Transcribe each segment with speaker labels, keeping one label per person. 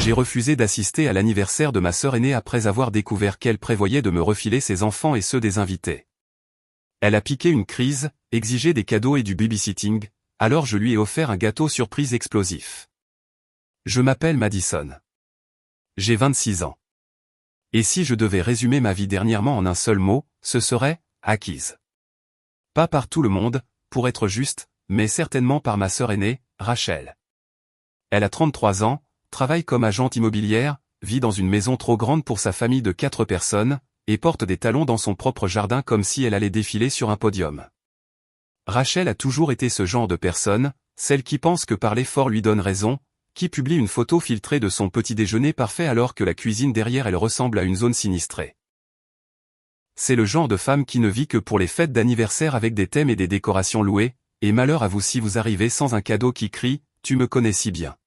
Speaker 1: J'ai refusé d'assister à l'anniversaire de ma sœur aînée après avoir découvert qu'elle prévoyait de me refiler ses enfants et ceux des invités. Elle a piqué une crise, exigé des cadeaux et du babysitting, alors je lui ai offert un gâteau surprise explosif. Je m'appelle Madison. J'ai 26 ans. Et si je devais résumer ma vie dernièrement en un seul mot, ce serait « acquise ». Pas par tout le monde, pour être juste, mais certainement par ma sœur aînée, Rachel. Elle a 33 ans, travaille comme agente immobilière, vit dans une maison trop grande pour sa famille de 4 personnes, et porte des talons dans son propre jardin comme si elle allait défiler sur un podium. Rachel a toujours été ce genre de personne, celle qui pense que parler fort lui donne raison, qui publie une photo filtrée de son petit déjeuner parfait alors que la cuisine derrière elle ressemble à une zone sinistrée. C'est le genre de femme qui ne vit que pour les fêtes d'anniversaire avec des thèmes et des décorations louées, et malheur à vous si vous arrivez sans un cadeau qui crie « Tu me connais si bien ».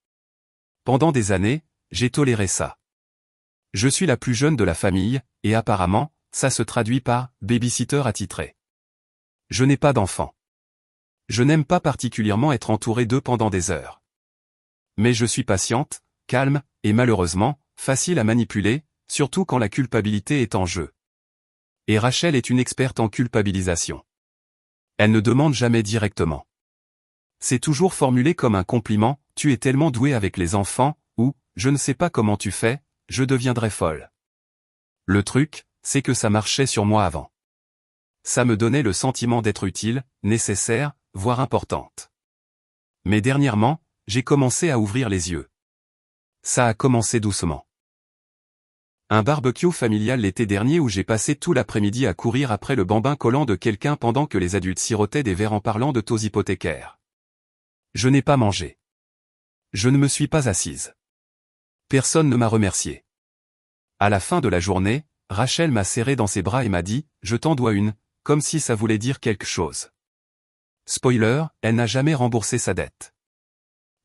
Speaker 1: Pendant des années, j'ai toléré ça. Je suis la plus jeune de la famille, et apparemment, ça se traduit par « babysitter attitré ». Je n'ai pas d'enfant. Je n'aime pas particulièrement être entouré d'eux pendant des heures. Mais je suis patiente, calme, et malheureusement, facile à manipuler, surtout quand la culpabilité est en jeu. Et Rachel est une experte en culpabilisation. Elle ne demande jamais directement. C'est toujours formulé comme un compliment, « Tu es tellement doué avec les enfants » ou « Je ne sais pas comment tu fais, je deviendrai folle ». Le truc, c'est que ça marchait sur moi avant. Ça me donnait le sentiment d'être utile, nécessaire, voire importante. Mais dernièrement, j'ai commencé à ouvrir les yeux. Ça a commencé doucement. Un barbecue familial l'été dernier où j'ai passé tout l'après-midi à courir après le bambin collant de quelqu'un pendant que les adultes sirotaient des verres en parlant de taux hypothécaires. Je n'ai pas mangé. Je ne me suis pas assise. Personne ne m'a remercié. À la fin de la journée, Rachel m'a serré dans ses bras et m'a dit « Je t'en dois une », comme si ça voulait dire quelque chose. Spoiler, elle n'a jamais remboursé sa dette.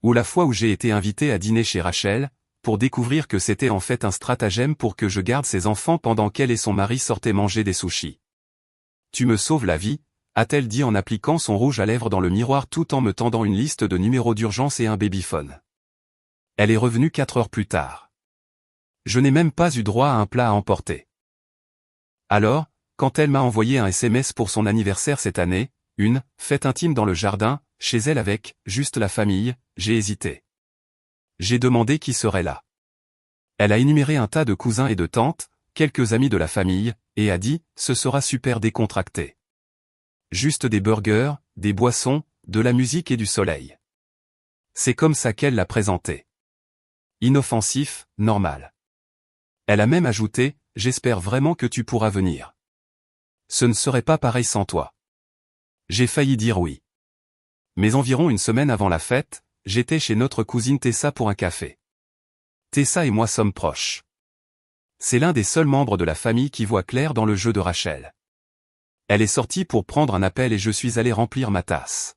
Speaker 1: Ou la fois où j'ai été invité à dîner chez Rachel, pour découvrir que c'était en fait un stratagème pour que je garde ses enfants pendant qu'elle et son mari sortaient manger des sushis. « Tu me sauves la vie », a-t-elle dit en appliquant son rouge à lèvres dans le miroir tout en me tendant une liste de numéros d'urgence et un babyphone. Elle est revenue 4 heures plus tard. Je n'ai même pas eu droit à un plat à emporter. Alors, quand elle m'a envoyé un SMS pour son anniversaire cette année, une fête intime dans le jardin, chez elle avec juste la famille, j'ai hésité. J'ai demandé qui serait là. Elle a énuméré un tas de cousins et de tantes, quelques amis de la famille, et a dit « Ce sera super décontracté. Juste des burgers, des boissons, de la musique et du soleil. » C'est comme ça qu'elle l'a présenté. Inoffensif, normal. Elle a même ajouté « J'espère vraiment que tu pourras venir. Ce ne serait pas pareil sans toi. » J'ai failli dire oui. Mais environ une semaine avant la fête, j'étais chez notre cousine Tessa pour un café. Tessa et moi sommes proches. C'est l'un des seuls membres de la famille qui voit clair dans le jeu de Rachel. Elle est sortie pour prendre un appel et je suis allé remplir ma tasse.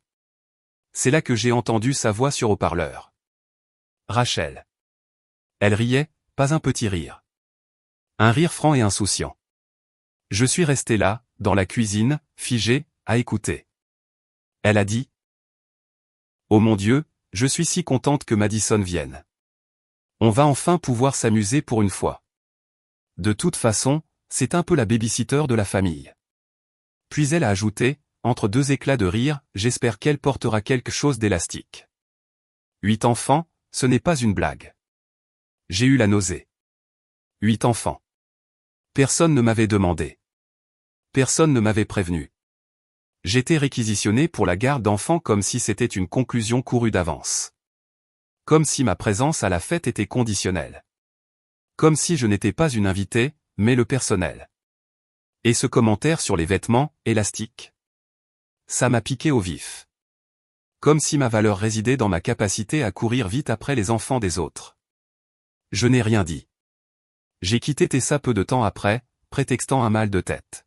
Speaker 1: C'est là que j'ai entendu sa voix sur haut-parleur. Rachel. Elle riait, pas un petit rire. Un rire franc et insouciant. Je suis resté là, dans la cuisine, figé, à écouter. Elle a dit « Oh mon Dieu, je suis si contente que Madison vienne. On va enfin pouvoir s'amuser pour une fois. De toute façon, c'est un peu la babysitter de la famille. » Puis elle a ajouté, entre deux éclats de rire, « J'espère qu'elle portera quelque chose d'élastique. » 8 enfants, ce n'est pas une blague. J'ai eu la nausée. 8 enfants. Personne ne m'avait demandé. Personne ne m'avait prévenu. J'étais réquisitionné pour la garde d'enfants comme si c'était une conclusion courue d'avance. Comme si ma présence à la fête était conditionnelle. Comme si je n'étais pas une invitée, mais le personnel. Et ce commentaire sur les vêtements, élastiques. Ça m'a piqué au vif. Comme si ma valeur résidait dans ma capacité à courir vite après les enfants des autres. Je n'ai rien dit. J'ai quitté Tessa peu de temps après, prétextant un mal de tête.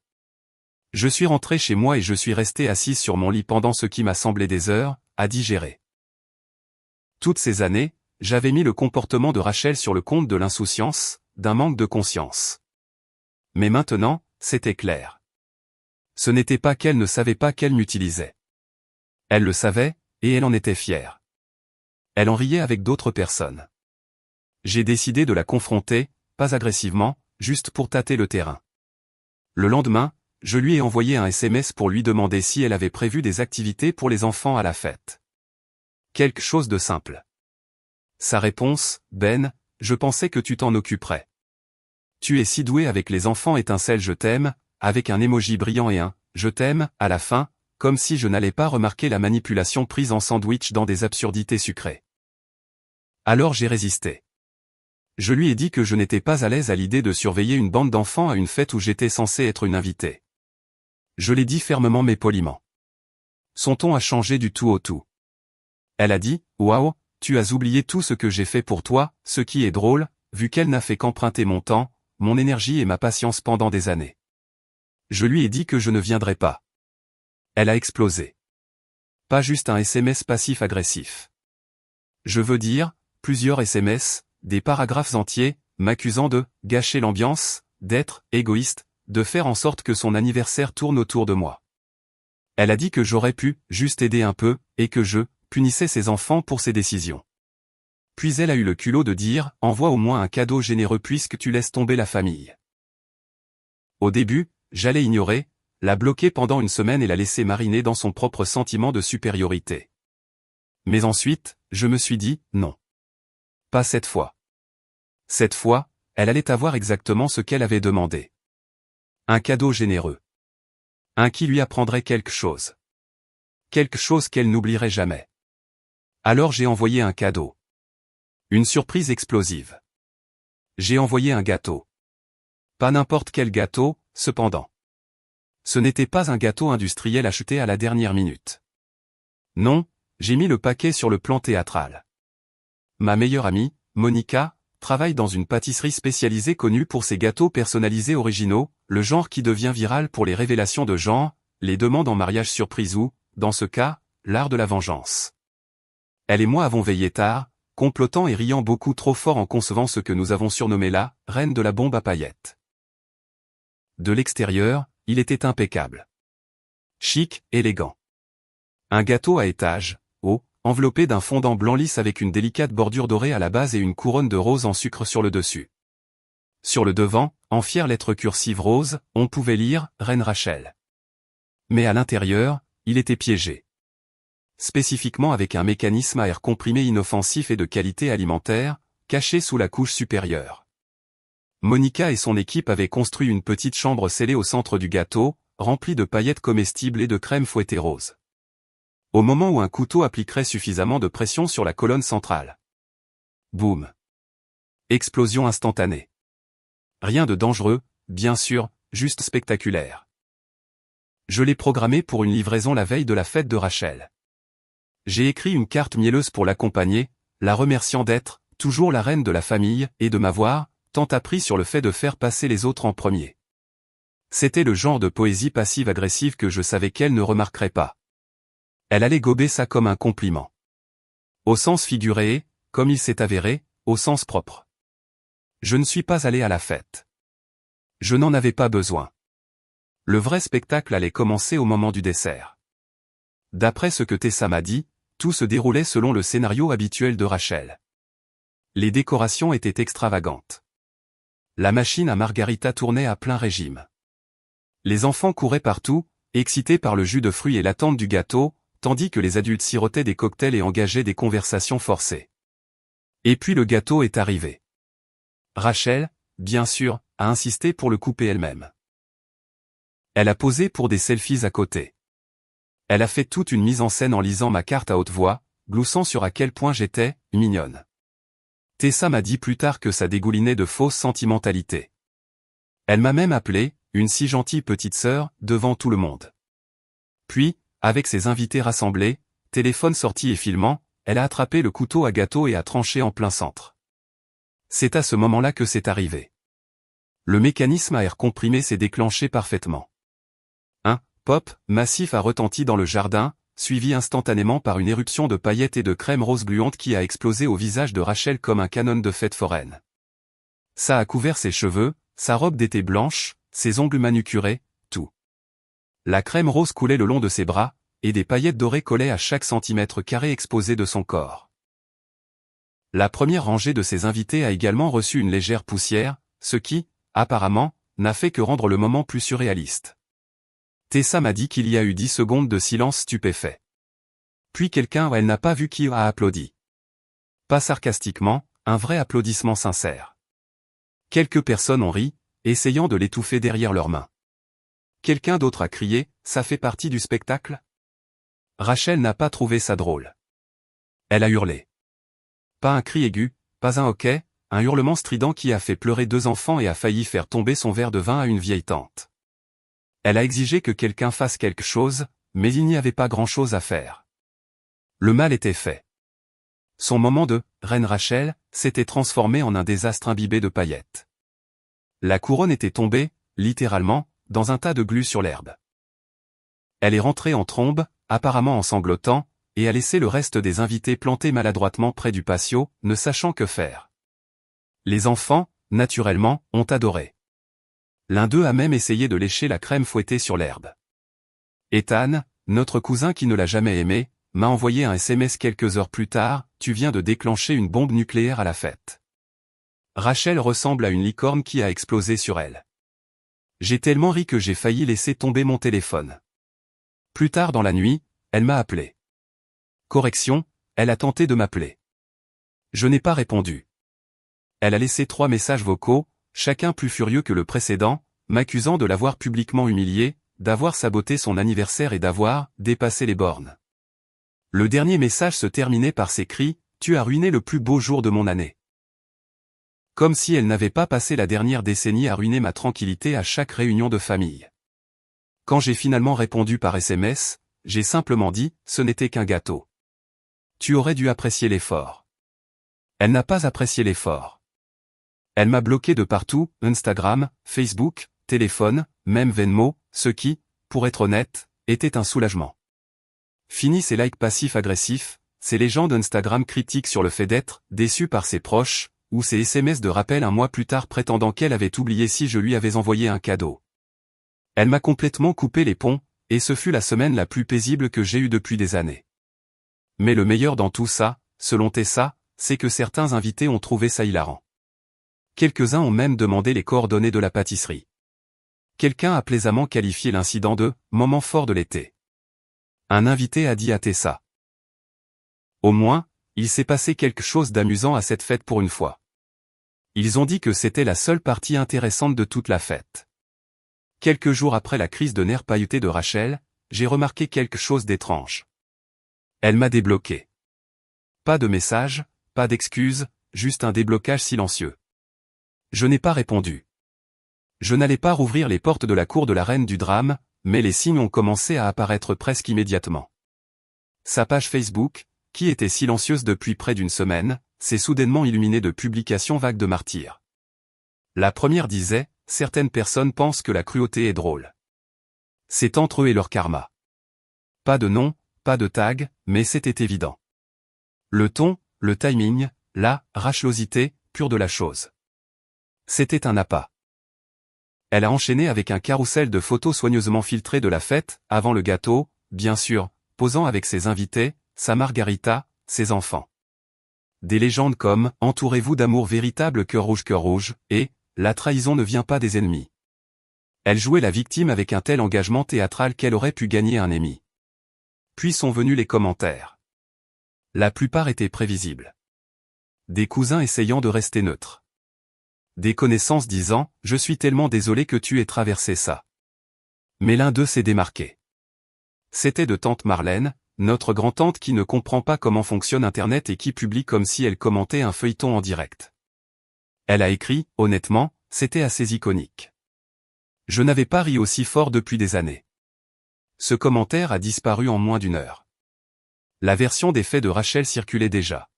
Speaker 1: Je suis rentré chez moi et je suis resté assise sur mon lit pendant ce qui m'a semblé des heures, à digérer. Toutes ces années, j'avais mis le comportement de Rachel sur le compte de l'insouciance, d'un manque de conscience. Mais maintenant, c'était clair. Ce n'était pas qu'elle ne savait pas qu'elle m'utilisait. Elle le savait, et elle en était fière. Elle en riait avec d'autres personnes. J'ai décidé de la confronter, pas agressivement, juste pour tâter le terrain. Le lendemain, je lui ai envoyé un SMS pour lui demander si elle avait prévu des activités pour les enfants à la fête. Quelque chose de simple. Sa réponse, Ben, je pensais que tu t'en occuperais. Tu es si doué avec les enfants étincelle je t'aime, avec un emoji brillant et un je t'aime à la fin, comme si je n'allais pas remarquer la manipulation prise en sandwich dans des absurdités sucrées. Alors j'ai résisté. Je lui ai dit que je n'étais pas à l'aise à l'idée de surveiller une bande d'enfants à une fête où j'étais censé être une invitée. Je l'ai dit fermement mais poliment. Son ton a changé du tout au tout. Elle a dit, « Waouh, tu as oublié tout ce que j'ai fait pour toi, ce qui est drôle, vu qu'elle n'a fait qu'emprunter mon temps, mon énergie et ma patience pendant des années. » Je lui ai dit que je ne viendrais pas. Elle a explosé. Pas juste un SMS passif-agressif. Je veux dire, plusieurs SMS, des paragraphes entiers, m'accusant de gâcher l'ambiance, d'être égoïste, de faire en sorte que son anniversaire tourne autour de moi. Elle a dit que j'aurais pu juste aider un peu, et que je punissais ses enfants pour ses décisions. Puis elle a eu le culot de dire « Envoie au moins un cadeau généreux puisque tu laisses tomber la famille. » Au début, j'allais ignorer, la bloquer pendant une semaine et la laisser mariner dans son propre sentiment de supériorité. Mais ensuite, je me suis dit « Non. Pas cette fois. » Cette fois, elle allait avoir exactement ce qu'elle avait demandé. Un cadeau généreux. Un qui lui apprendrait quelque chose. Quelque chose qu'elle n'oublierait jamais. Alors j'ai envoyé un cadeau. Une surprise explosive. J'ai envoyé un gâteau. Pas n'importe quel gâteau, cependant. Ce n'était pas un gâteau industriel acheté à la dernière minute. Non, j'ai mis le paquet sur le plan théâtral. Ma meilleure amie, Monica, travaille dans une pâtisserie spécialisée connue pour ses gâteaux personnalisés originaux, le genre qui devient viral pour les révélations de genre, les demandes en mariage surprise ou, dans ce cas, l'art de la vengeance. Elle et moi avons veillé tard, complotant et riant beaucoup trop fort en concevant ce que nous avons surnommé la « reine de la bombe à paillettes ». De l'extérieur, il était impeccable. Chic, élégant. Un gâteau à étage, haut, enveloppé d'un fondant blanc lisse avec une délicate bordure dorée à la base et une couronne de rose en sucre sur le dessus. Sur le devant, en fières lettres cursives roses, on pouvait lire « Reine Rachel ». Mais à l'intérieur, il était piégé. Spécifiquement avec un mécanisme à air comprimé inoffensif et de qualité alimentaire, caché sous la couche supérieure. Monica et son équipe avaient construit une petite chambre scellée au centre du gâteau, remplie de paillettes comestibles et de crème fouettée rose. Au moment où un couteau appliquerait suffisamment de pression sur la colonne centrale. Boum. Explosion instantanée. Rien de dangereux, bien sûr, juste spectaculaire. Je l'ai programmé pour une livraison la veille de la fête de Rachel. J'ai écrit une carte mielleuse pour l'accompagner, la remerciant d'être toujours la reine de la famille et de m'avoir tant appris sur le fait de faire passer les autres en premier. C'était le genre de poésie passive-agressive que je savais qu'elle ne remarquerait pas. Elle allait gober ça comme un compliment. Au sens figuré et, comme il s'est avéré, au sens propre. Je ne suis pas allé à la fête. Je n'en avais pas besoin. Le vrai spectacle allait commencer au moment du dessert. D'après ce que Tessa m'a dit, tout se déroulait selon le scénario habituel de Rachel. Les décorations étaient extravagantes. La machine à margarita tournait à plein régime. Les enfants couraient partout, excités par le jus de fruits et l'attente du gâteau, tandis que les adultes sirotaient des cocktails et engageaient des conversations forcées. Et puis le gâteau est arrivé. Rachel, bien sûr, a insisté pour le couper elle-même. Elle a posé pour des selfies à côté. Elle a fait toute une mise en scène en lisant ma carte à haute voix, gloussant sur à quel point j'étais mignonne. Tessa m'a dit plus tard que ça dégoulinait de fausses sentimentalités. Elle m'a même appelé une si gentille petite sœur devant tout le monde. Puis, avec ses invités rassemblés, téléphone sorti et filmant, elle a attrapé le couteau à gâteau et a tranché en plein centre. C'est à ce moment-là que c'est arrivé. Le mécanisme à air comprimé s'est déclenché parfaitement. Un pop massif a retenti dans le jardin, suivi instantanément par une éruption de paillettes et de crème rose gluante qui a explosé au visage de Rachel comme un canon de fête foraine. Ça a couvert ses cheveux, sa robe d'été blanche, ses ongles manucurés, tout. La crème rose coulait le long de ses bras, et des paillettes dorées collaient à chaque centimètre carré exposé de son corps. La première rangée de ses invités a également reçu une légère poussière, ce qui, apparemment, n'a fait que rendre le moment plus surréaliste. Tessa m'a dit qu'il y a eu 10 secondes de silence stupéfait. Puis quelqu'un elle n'a pas vu qui a applaudi. Pas sarcastiquement, un vrai applaudissement sincère. Quelques personnes ont ri, essayant de l'étouffer derrière leurs mains. Quelqu'un d'autre a crié, ça fait partie du spectacle? Rachel n'a pas trouvé ça drôle. Elle a hurlé. Pas un cri aigu, pas un hoquet, un hurlement strident qui a fait pleurer 2 enfants et a failli faire tomber son verre de vin à une vieille tante. Elle a exigé que quelqu'un fasse quelque chose, mais il n'y avait pas grand-chose à faire. Le mal était fait. Son moment de « Reine Rachel » s'était transformé en un désastre imbibé de paillettes. La couronne était tombée, littéralement, dans un tas de glu sur l'herbe. Elle est rentrée en trombe, apparemment en sanglotant, et a laissé le reste des invités plantés maladroitement près du patio, ne sachant que faire. Les enfants, naturellement, ont adoré. L'un d'eux a même essayé de lécher la crème fouettée sur l'herbe. Ethan, notre cousin qui ne l'a jamais aimé, m'a envoyé un SMS quelques heures plus tard, tu viens de déclencher une bombe nucléaire à la fête. Rachel ressemble à une licorne qui a explosé sur elle. J'ai tellement ri que j'ai failli laisser tomber mon téléphone. Plus tard dans la nuit, elle m'a appelé. Correction, elle a tenté de m'appeler. Je n'ai pas répondu. Elle a laissé 3 messages vocaux, chacun plus furieux que le précédent, m'accusant de l'avoir publiquement humilié, d'avoir saboté son anniversaire et d'avoir dépassé les bornes. Le dernier message se terminait par ces cris, « Tu as ruiné le plus beau jour de mon année ». Comme si elle n'avait pas passé la dernière décennie à ruiner ma tranquillité à chaque réunion de famille. Quand j'ai finalement répondu par SMS, j'ai simplement dit, ce n'était qu'un gâteau. Tu aurais dû apprécier l'effort. Elle n'a pas apprécié l'effort. Elle m'a bloqué de partout, Instagram, Facebook, téléphone, même Venmo, ce qui, pour être honnête, était un soulagement. Fini ces likes passifs-agressifs, ces légendes Instagram critiques sur le fait d'être déçu par ses proches, ou ces SMS de rappel un mois plus tard prétendant qu'elle avait oublié si je lui avais envoyé un cadeau. Elle m'a complètement coupé les ponts, et ce fut la semaine la plus paisible que j'ai eue depuis des années. Mais le meilleur dans tout ça, selon Tessa, c'est que certains invités ont trouvé ça hilarant. Quelques-uns ont même demandé les coordonnées de la pâtisserie. Quelqu'un a plaisamment qualifié l'incident de « moment fort de l'été ». Un invité a dit à Tessa. Au moins, il s'est passé quelque chose d'amusant à cette fête pour une fois. Ils ont dit que c'était la seule partie intéressante de toute la fête. Quelques jours après la crise de nerfs pailletés de Rachel, j'ai remarqué quelque chose d'étrange. Elle m'a débloqué. Pas de message, pas d'excuses, juste un déblocage silencieux. Je n'ai pas répondu. Je n'allais pas rouvrir les portes de la cour de la reine du drame, mais les signes ont commencé à apparaître presque immédiatement. Sa page Facebook, qui était silencieuse depuis près d'une semaine, s'est soudainement illuminée de publications vagues de martyrs. La première disait, certaines personnes pensent que la cruauté est drôle. C'est entre eux et leur karma. Pas de nom, pas de tag, mais c'était évident. Le ton, le timing, la rachelosité, pure de la chose. C'était un appât. Elle a enchaîné avec un carrousel de photos soigneusement filtrées de la fête, avant le gâteau, bien sûr, posant avec ses invités, sa margarita, ses enfants. Des légendes comme « Entourez-vous d'amour véritable cœur rouge » et « La trahison ne vient pas des ennemis ». Elle jouait la victime avec un tel engagement théâtral qu'elle aurait pu gagner un Emmy. Puis sont venus les commentaires. La plupart étaient prévisibles. Des cousins essayant de rester neutres. Des connaissances disant « Je suis tellement désolé que tu aies traversé ça ». Mais l'un d'eux s'est démarqué. C'était de tante Marlène, notre grand-tante qui ne comprend pas comment fonctionne Internet et qui publie comme si elle commentait un feuilleton en direct. Elle a écrit, honnêtement, c'était assez iconique. Je n'avais pas ri aussi fort depuis des années. Ce commentaire a disparu en moins d'1 heure. La version des faits de Rachel circulait déjà.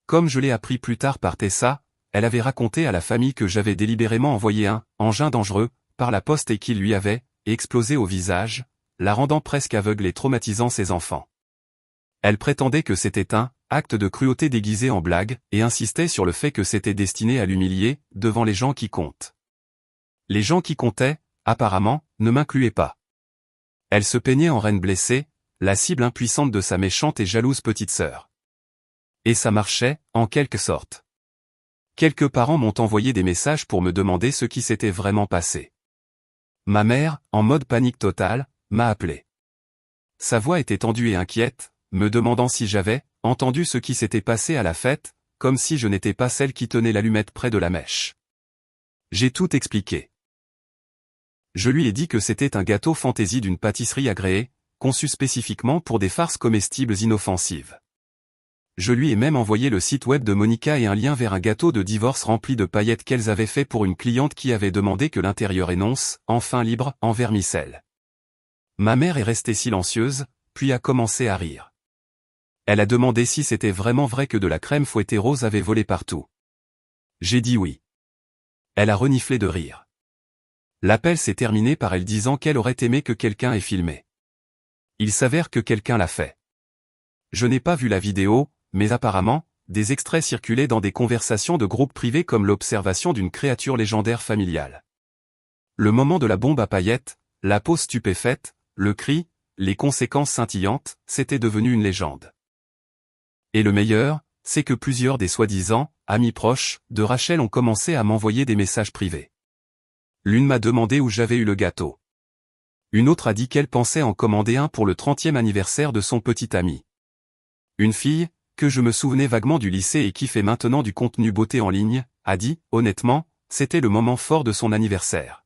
Speaker 1: Comme je l'ai appris plus tard par Tessa, elle avait raconté à la famille que j'avais délibérément envoyé un « engin dangereux » par la poste et qu'il lui avait explosé au visage, la rendant presque aveugle et traumatisant ses enfants. Elle prétendait que c'était un « acte de cruauté déguisé en blague » et insistait sur le fait que c'était destiné à l'humilier, devant les gens qui comptent. Les gens qui comptaient, apparemment, ne m'incluaient pas. Elle se peignait en reine blessée, la cible impuissante de sa méchante et jalouse petite sœur. Et ça marchait, en quelque sorte. Quelques parents m'ont envoyé des messages pour me demander ce qui s'était vraiment passé. Ma mère, en mode panique totale, m'a appelé. Sa voix était tendue et inquiète, me demandant si j'avais entendu ce qui s'était passé à la fête, comme si je n'étais pas celle qui tenait l'allumette près de la mèche. J'ai tout expliqué. Je lui ai dit que c'était un gâteau fantaisie d'une pâtisserie agréée, conçu spécifiquement pour des farces comestibles inoffensives. Je lui ai même envoyé le site web de Monica et un lien vers un gâteau de divorce rempli de paillettes qu'elles avaient fait pour une cliente qui avait demandé que l'intérieur énonce « Enfin libre » en vermicelle. Ma mère est restée silencieuse, puis a commencé à rire. Elle a demandé si c'était vraiment vrai que de la crème fouettée rose avait volé partout. J'ai dit oui. Elle a reniflé de rire. L'appel s'est terminé par elle disant qu'elle aurait aimé que quelqu'un ait filmé. Il s'avère que quelqu'un l'a fait. Je n'ai pas vu la vidéo, mais apparemment, des extraits circulaient dans des conversations de groupes privés comme l'observation d'une créature légendaire familiale. Le moment de la bombe à paillettes, la pose stupéfaite, le cri, les conséquences scintillantes, c'était devenu une légende. Et le meilleur, c'est que plusieurs des soi-disant amis proches de Rachel ont commencé à m'envoyer des messages privés. L'une m'a demandé où j'avais eu le gâteau. Une autre a dit qu'elle pensait en commander un pour le 30e anniversaire de son petit ami. Une fille, que je me souvenais vaguement du lycée et qui fait maintenant du contenu beauté en ligne, a dit, honnêtement, c'était le moment fort de son anniversaire.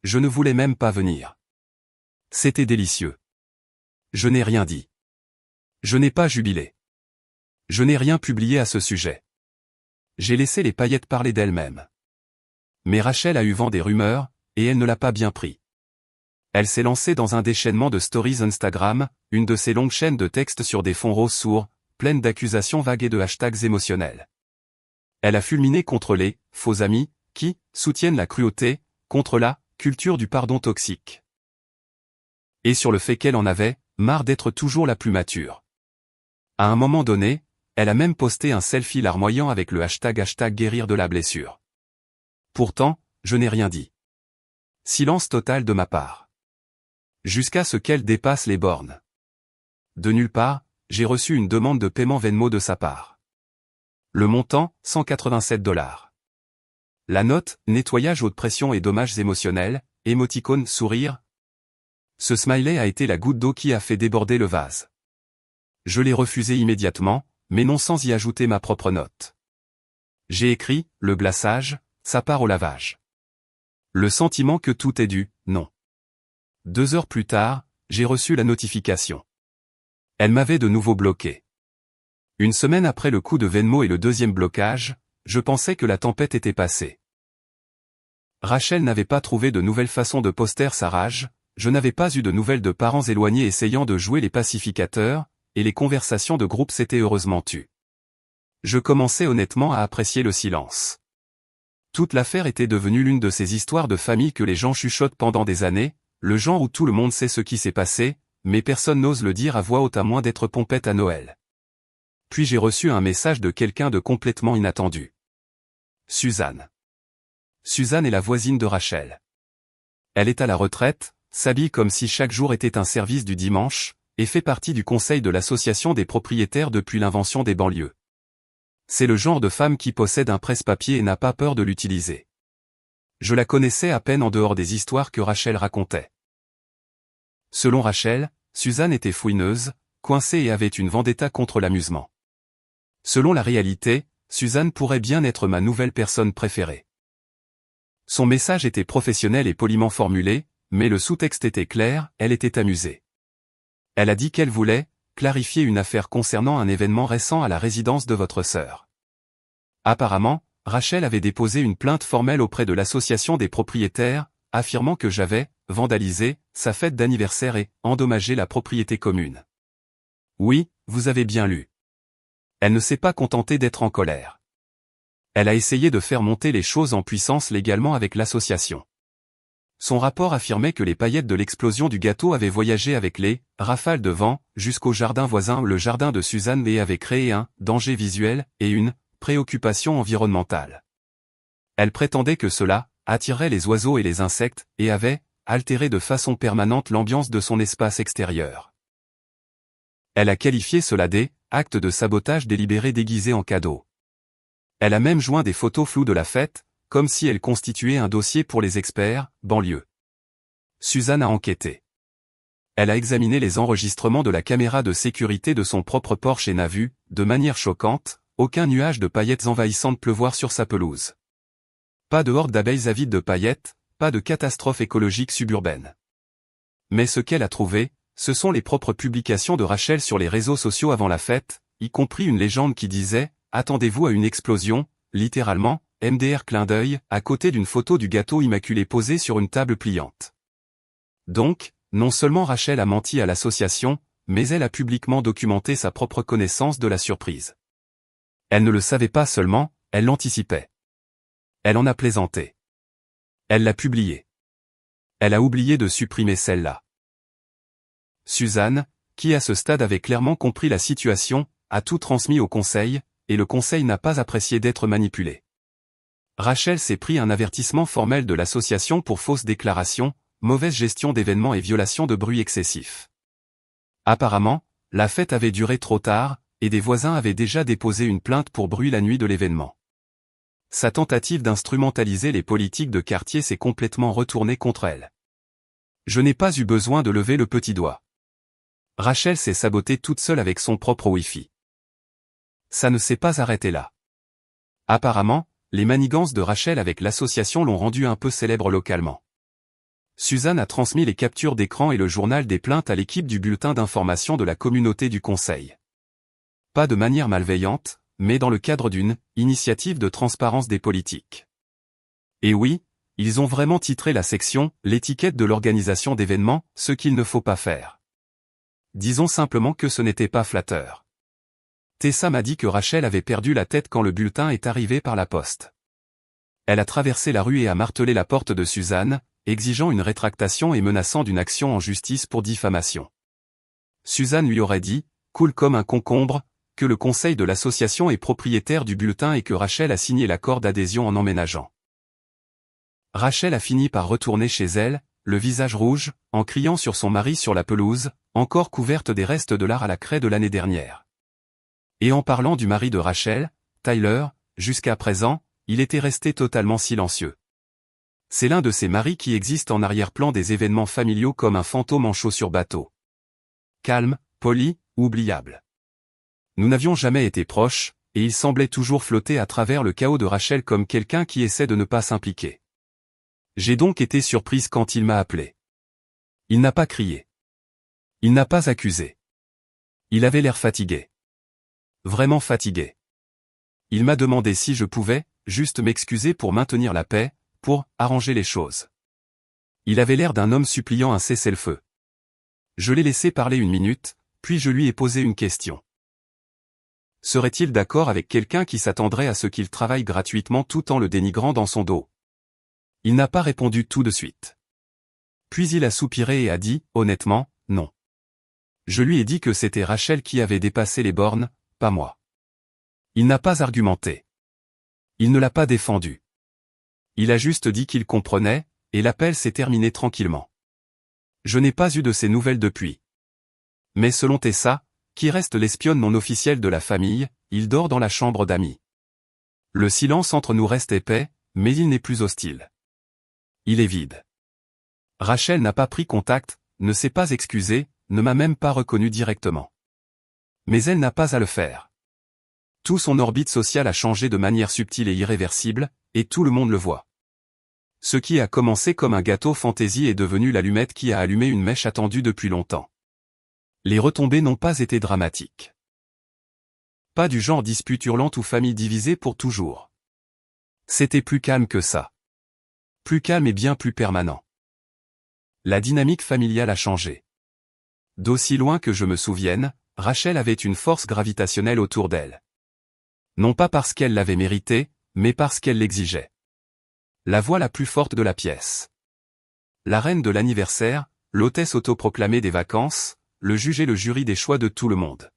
Speaker 1: Je ne voulais même pas venir. C'était délicieux. Je n'ai rien dit. Je n'ai pas jubilé. Je n'ai rien publié à ce sujet. J'ai laissé les paillettes parler d'elles-mêmes. Mais Rachel a eu vent des rumeurs, et elle ne l'a pas bien pris. Elle s'est lancée dans un déchaînement de stories Instagram, une de ces longues chaînes de textes sur des fonds roses sourds, pleines d'accusations vagues et de hashtags émotionnels. Elle a fulminé contre les « faux amis » qui soutiennent la cruauté, contre la « culture du pardon toxique ». Et sur le fait qu'elle en avait marre d'être toujours la plus mature. À un moment donné, elle a même posté un selfie larmoyant avec le hashtag guérir de la blessure. Pourtant, je n'ai rien dit. Silence total de ma part. Jusqu'à ce qu'elle dépasse les bornes. De nulle part, j'ai reçu une demande de paiement Venmo de sa part. Le montant, 187 $. La note, nettoyage haute pression et dommages émotionnels, émoticône sourire. Ce smiley a été la goutte d'eau qui a fait déborder le vase. Je l'ai refusé immédiatement, mais non sans y ajouter ma propre note. J'ai écrit, le glaçage, ça part au lavage. Le sentiment que tout est dû, non. 2 heures plus tard, j'ai reçu la notification. Elle m'avait de nouveau bloqué. Une semaine après le coup de Venmo et le deuxième blocage, je pensais que la tempête était passée. Rachel n'avait pas trouvé de nouvelle façon de poster sa rage, je n'avais pas eu de nouvelles de parents éloignés essayant de jouer les pacificateurs, et les conversations de groupe s'étaient heureusement tues. Je commençais honnêtement à apprécier le silence. Toute l'affaire était devenue l'une de ces histoires de famille que les gens chuchotent pendant des années, le genre où tout le monde sait ce qui s'est passé, mais personne n'ose le dire à voix haute à moins d'être pompette à Noël. Puis j'ai reçu un message de quelqu'un de complètement inattendu. Suzanne. Suzanne est la voisine de Rachel. Elle est à la retraite, s'habille comme si chaque jour était un service du dimanche, et fait partie du conseil de l'association des propriétaires depuis l'invention des banlieues. C'est le genre de femme qui possède un presse-papier et n'a pas peur de l'utiliser. Je la connaissais à peine en dehors des histoires que Rachel racontait. Selon Rachel, Suzanne était fouineuse, coincée et avait une vendetta contre l'amusement. Selon la réalité, Suzanne pourrait bien être ma nouvelle personne préférée. Son message était professionnel et poliment formulé, mais le sous-texte était clair, elle était amusée. Elle a dit qu'elle voulait clarifier une affaire concernant un événement récent à la résidence de votre sœur. Apparemment, Rachel avait déposé une plainte formelle auprès de l'association des propriétaires, affirmant que j'avais vandalisé sa fête d'anniversaire et endommagé la propriété commune. Oui, vous avez bien lu. Elle ne s'est pas contentée d'être en colère. Elle a essayé de faire monter les choses en puissance légalement avec l'association. Son rapport affirmait que les paillettes de l'explosion du gâteau avaient voyagé avec les rafales de vent jusqu'au jardin voisin. Le jardin de Suzanne et avait créé un danger visuel et une préoccupation environnementale. Elle prétendait que cela attirait les oiseaux et les insectes et avait altéré de façon permanente l'ambiance de son espace extérieur. Elle a qualifié cela d'« acte de sabotage délibéré déguisé en cadeau. Elle a même joint des photos floues de la fête, comme si elle constituait un dossier pour les experts, banlieue. Suzanne a enquêté. Elle a examiné les enregistrements de la caméra de sécurité de son propre Porsche et n'a vu, de manière choquante, aucun nuage de paillettes envahissantes pleuvoir sur sa pelouse. Pas de horde d'abeilles avides de paillettes, pas de catastrophe écologique suburbaine. Mais ce qu'elle a trouvé, ce sont les propres publications de Rachel sur les réseaux sociaux avant la fête, y compris une légende qui disait « Attendez-vous à une explosion », littéralement, MDR clin d'œil, à côté d'une photo du gâteau immaculé posé sur une table pliante. Donc, non seulement Rachel a menti à l'association, mais elle a publiquement documenté sa propre connaissance de la surprise. Elle ne le savait pas seulement, elle l'anticipait. Elle en a plaisanté. Elle l'a publiée. Elle a oublié de supprimer celle-là. Suzanne, qui à ce stade avait clairement compris la situation, a tout transmis au conseil, et le conseil n'a pas apprécié d'être manipulé. Rachel s'est pris un avertissement formel de l'association pour fausse déclaration, mauvaise gestion d'événements et violation de bruit excessif. Apparemment, la fête avait duré trop tard, et des voisins avaient déjà déposé une plainte pour bruit la nuit de l'événement. Sa tentative d'instrumentaliser les politiques de quartier s'est complètement retournée contre elle. Je n'ai pas eu besoin de lever le petit doigt. Rachel s'est sabotée toute seule avec son propre Wi-Fi. Ça ne s'est pas arrêté là. Apparemment, les manigances de Rachel avec l'association l'ont rendue un peu célèbre localement. Suzanne a transmis les captures d'écran et le journal des plaintes à l'équipe du bulletin d'information de la communauté du conseil. Pas de manière malveillante, mais dans le cadre d'une « initiative de transparence des politiques ». Et oui, ils ont vraiment titré la section « L'étiquette de l'organisation d'événements, ce qu'il ne faut pas faire ». Disons simplement que ce n'était pas flatteur. Tessa m'a dit que Rachel avait perdu la tête quand le bulletin est arrivé par la poste. Elle a traversé la rue et a martelé la porte de Suzanne, exigeant une rétractation et menaçant d'une action en justice pour diffamation. Suzanne lui aurait dit, cool comme un concombre, que le conseil de l'association est propriétaire du bulletin et que Rachel a signé l'accord d'adhésion en emménageant. Rachel a fini par retourner chez elle, le visage rouge, en criant sur son mari sur la pelouse, encore couverte des restes de l'art à la craie de l'année dernière. Et en parlant du mari de Rachel, Tyler, jusqu'à présent, il était resté totalement silencieux. C'est l'un de ces maris qui existent en arrière-plan des événements familiaux comme un fantôme en chaussures bateau. Calme, poli, oubliable. Nous n'avions jamais été proches, et il semblait toujours flotter à travers le chaos de Rachel comme quelqu'un qui essaie de ne pas s'impliquer. J'ai donc été surprise quand il m'a appelé. Il n'a pas crié. Il n'a pas accusé. Il avait l'air fatigué. Vraiment fatigué. Il m'a demandé si je pouvais, juste m'excuser pour maintenir la paix, pour arranger les choses. Il avait l'air d'un homme suppliant un cessez-le-feu. Je l'ai laissé parler 1 minute, puis je lui ai posé une question. Serait-il d'accord avec quelqu'un qui s'attendrait à ce qu'il travaille gratuitement tout en le dénigrant dans son dos? Il n'a pas répondu tout de suite. Puis il a soupiré et a dit, honnêtement, non. Je lui ai dit que c'était Rachel qui avait dépassé les bornes, pas moi. Il n'a pas argumenté. Il ne l'a pas défendu. Il a juste dit qu'il comprenait, et l'appel s'est terminé tranquillement. Je n'ai pas eu de ses nouvelles depuis. Mais selon Tessa, qui reste l'espionne non officielle de la famille, il dort dans la chambre d'amis. Le silence entre nous reste épais, mais il n'est plus hostile. Il est vide. Rachel n'a pas pris contact, ne s'est pas excusée, ne m'a même pas reconnu directement. Mais elle n'a pas à le faire. Tout son orbite sociale a changé de manière subtile et irréversible, et tout le monde le voit. Ce qui a commencé comme un gâteau fantaisie est devenu l'allumette qui a allumé une mèche attendue depuis longtemps. Les retombées n'ont pas été dramatiques. Pas du genre dispute hurlante ou famille divisée pour toujours. C'était plus calme que ça. Plus calme et bien plus permanent. La dynamique familiale a changé. D'aussi loin que je me souvienne, Rachel avait une force gravitationnelle autour d'elle. Non pas parce qu'elle l'avait mérité, mais parce qu'elle l'exigeait. La voix la plus forte de la pièce. La reine de l'anniversaire, l'hôtesse autoproclamée des vacances, le juge et le jury des choix de tout le monde.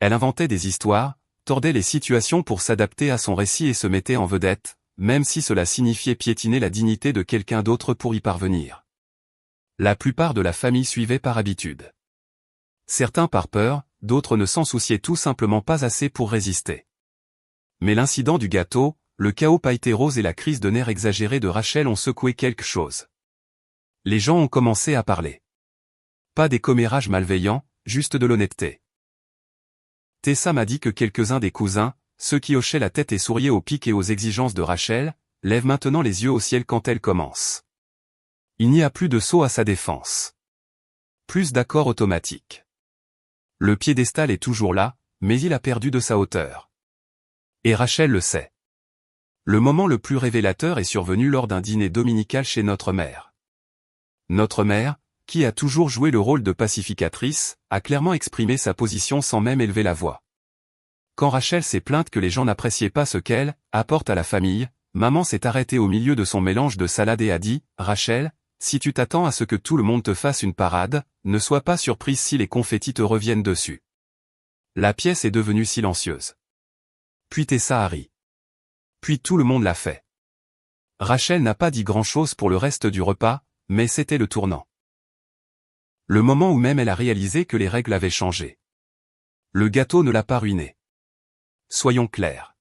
Speaker 1: Elle inventait des histoires, tordait les situations pour s'adapter à son récit et se mettait en vedette, même si cela signifiait piétiner la dignité de quelqu'un d'autre pour y parvenir. La plupart de la famille suivait par habitude. Certains par peur, d'autres ne s'en souciaient tout simplement pas assez pour résister. Mais l'incident du gâteau, le chaos pailleté rose et la crise de nerfs exagérée de Rachel ont secoué quelque chose. Les gens ont commencé à parler. Pas des commérages malveillants, juste de l'honnêteté. Tessa m'a dit que quelques-uns des cousins, ceux qui hochaient la tête et souriaient aux piques et aux exigences de Rachel, lèvent maintenant les yeux au ciel quand elle commence. Il n'y a plus de saut à sa défense. Plus d'accord automatique. Le piédestal est toujours là, mais il a perdu de sa hauteur. Et Rachel le sait. Le moment le plus révélateur est survenu lors d'un dîner dominical chez notre mère. Notre mère, qui a toujours joué le rôle de pacificatrice, a clairement exprimé sa position sans même élever la voix. Quand Rachel s'est plainte que les gens n'appréciaient pas ce qu'elle apporte à la famille, maman s'est arrêtée au milieu de son mélange de salade et a dit « Rachel, si tu t'attends à ce que tout le monde te fasse une parade, ne sois pas surprise si les confettis te reviennent dessus. » La pièce est devenue silencieuse. Puis Tessa a ri. Puis tout le monde l'a fait. Rachel n'a pas dit grand-chose pour le reste du repas, mais c'était le tournant. Le moment où même elle a réalisé que les règles avaient changé. Le gâteau ne l'a pas ruiné. Soyons clairs.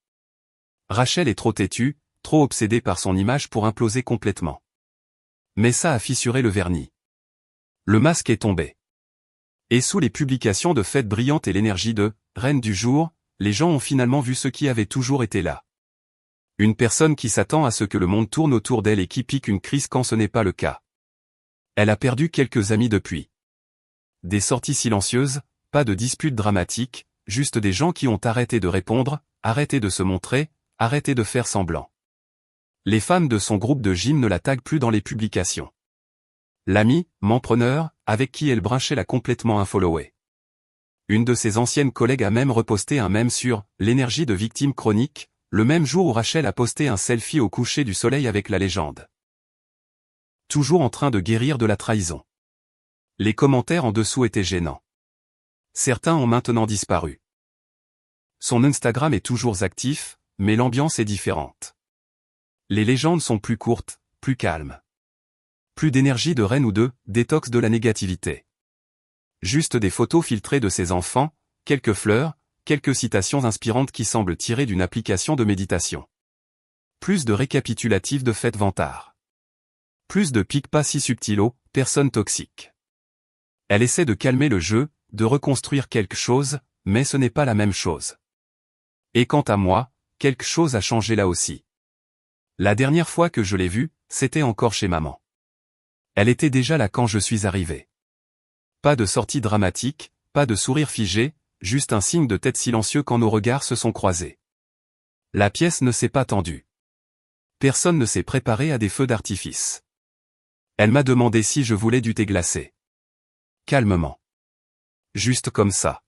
Speaker 1: Rachel est trop têtue, trop obsédée par son image pour imploser complètement. Mais ça a fissuré le vernis. Le masque est tombé. Et sous les publications de fêtes brillantes et l'énergie de « reine du jour », les gens ont finalement vu ce qui avait toujours été là. Une personne qui s'attend à ce que le monde tourne autour d'elle et qui pique une crise quand ce n'est pas le cas. Elle a perdu quelques amis depuis. Des sorties silencieuses, pas de disputes dramatiques, juste des gens qui ont arrêté de répondre, arrêté de se montrer, arrêté de faire semblant. Les femmes de son groupe de gym ne la taguent plus dans les publications. L'ami, m'enpreneur, avec qui elle brinchait l'a complètement unfollowé. Une de ses anciennes collègues a même reposté un mème sur « l'énergie de victime chronique », le même jour où Rachel a posté un selfie au coucher du soleil avec la légende. Toujours en train de guérir de la trahison. Les commentaires en dessous étaient gênants. Certains ont maintenant disparu. Son Instagram est toujours actif, mais l'ambiance est différente. Les légendes sont plus courtes, plus calmes. Plus d'énergie de reine ou de détox de la négativité. Juste des photos filtrées de ses enfants, quelques fleurs, quelques citations inspirantes qui semblent tirées d'une application de méditation. Plus de récapitulatifs de fêtes vantards. Plus de pics pas si subtils aux personnes toxiques. Elle essaie de calmer le jeu, de reconstruire quelque chose, mais ce n'est pas la même chose. Et quant à moi, quelque chose a changé là aussi. La dernière fois que je l'ai vue, c'était encore chez maman. Elle était déjà là quand je suis arrivé. Pas de sortie dramatique, pas de sourire figé, juste un signe de tête silencieux quand nos regards se sont croisés. La pièce ne s'est pas tendue. Personne ne s'est préparé à des feux d'artifice. Elle m'a demandé si je voulais du thé glacé. Calmement. Juste comme ça.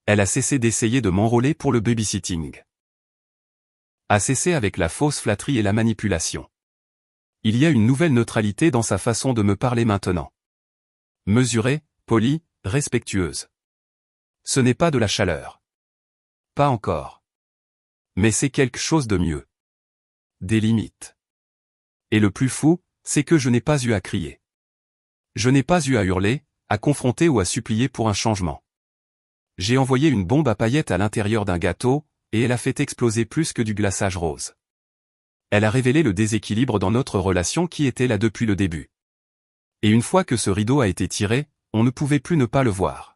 Speaker 1: Elle a cessé d'essayer de m'enrôler pour le babysitting. A cessé avec la fausse flatterie et la manipulation. Il y a une nouvelle neutralité dans sa façon de me parler maintenant. Mesurée, polie, respectueuse. Ce n'est pas de la chaleur. Pas encore. Mais c'est quelque chose de mieux. Des limites. Et le plus fou, c'est que je n'ai pas eu à crier. Je n'ai pas eu à hurler, à confronter ou à supplier pour un changement. J'ai envoyé une bombe à paillettes à l'intérieur d'un gâteau, et elle a fait exploser plus que du glaçage rose. Elle a révélé le déséquilibre dans notre relation qui était là depuis le début. Et une fois que ce rideau a été tiré, on ne pouvait plus ne pas le voir.